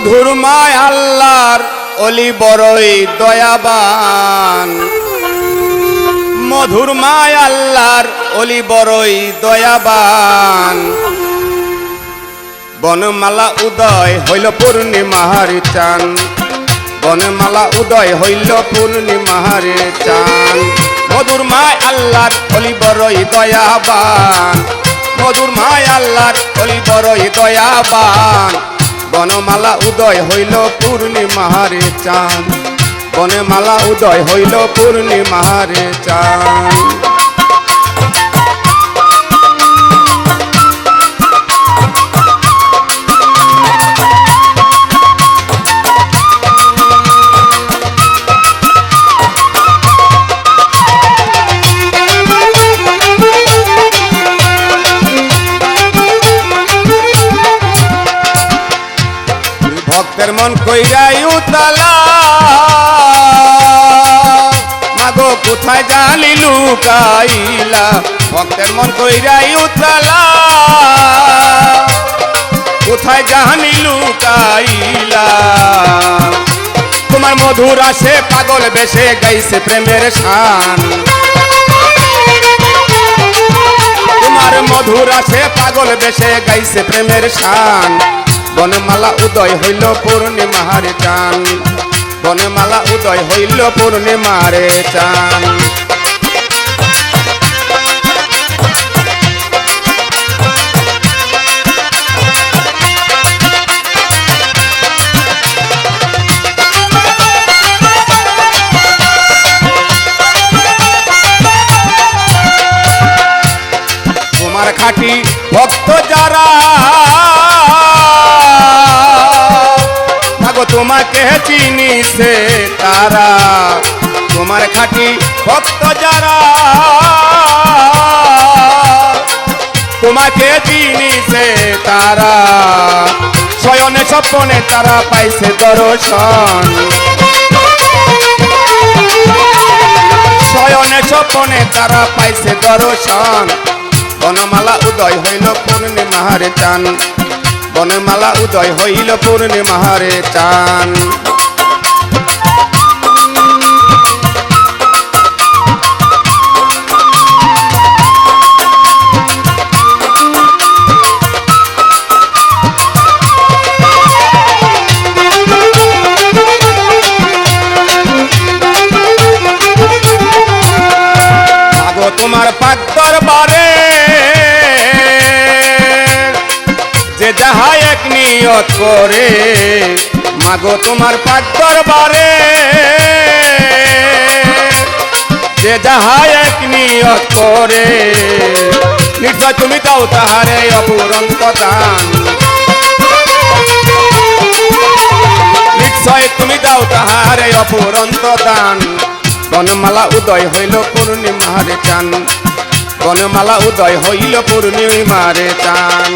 মধুর মায় আল্লাহর অলি বড়ই দয়াবান, মধুর মায় আল্লাহর অলি বড়ই দয়াবান। বনমালা উদয় হইল পূর্ণিমার চান, বনমালা উদয় হইল পূর্ণিমার চান। মধুর মায় আল্লাহর অলি বড়ই দয়াবান, মধুর মায় আল্লাহর অলি বড়ই দয়াবান। বনমালা উদয় হইল পূর্ণিমার চান, বনমালা উদয় হইল পূর্ণিমার চান। ভক্তের মন কইরাই উতালা, মাগো কোথায় জানি লুকাইলা। ভক্তের মন কইরাই উতালা, কোথায় জানি লুকাইলা। তোমার মধুর আসে পাগল বেশে গাইছে প্রেমের শান, তোমার মধুর আসে পাগল বেশে গাইছে প্রেমের শান। বনমালা উদয় হইল পূর্ণিমার চান, বনমালা উদয় হইল পূর্ণিমার চান। তোমার খাঁটি ভক্ত যারা, তোমাকে চিনিছে তারা। তোমার খাঁটি ভক্ত যারা, তোমাকে চিনিছে তারা। শয়নে স্বপ্নে তারা পাইছে দর্শন, শয়নে স্বপ্নে তারা পাইছে দর্শন। বনমালা উদয় হইল পূর্ণিমার চান, বনমালা উদয় হইল পূর্ণিমার চান। মাগো তোমার পাক দরবারে যে যাহা এক নিয়ত করে, মাগো তোমার পাক দরবারে যে যাহা এক নিয়ত করে। নিশ্চয় তুমি দাও তাহারে অপুরন্ত দান, নিশ্চয় তুমি দাও তাহারে অপুরন্ত দান। বনমালা উদয় হইল পূর্ণিমার চান, বনমালা উদয় হইল পূর্ণিমার চান।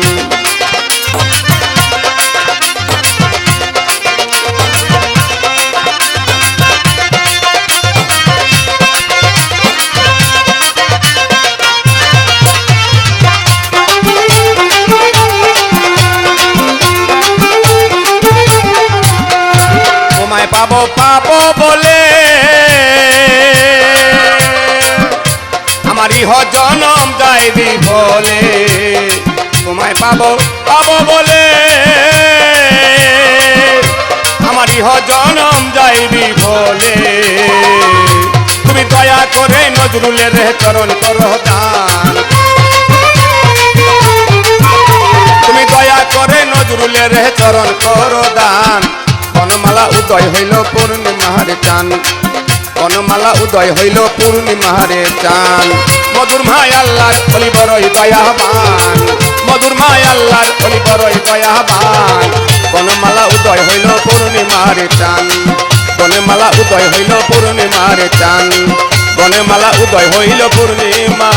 তোমায় পাবো পাবো বলে আমার ইহ জনম যাইবি বলে, তোমায় পাবো পাবো বলে আমার ইহ জনম যাইবি বলে। তুমি দয়া করে নজরুলের চরণ করো দান, তুমি দয়া করে নজরুলের চরণ করো দান। বনমালা উদয় হইল পূর্ণিমার চান, বনমালা উদয় হইল পূর্ণিমার চান। মধুর মায় আল্লাহর অলি বড়ই দয়াবান, মধুর মায় আল্লাহর অলি বড়ই দয়াবান। বনমালা উদয় হইল পূর্ণিমার চান, বনমালা উদয় হইল পূর্ণিমার চান, বনমালা উদয় হইল পূর্ণিমা।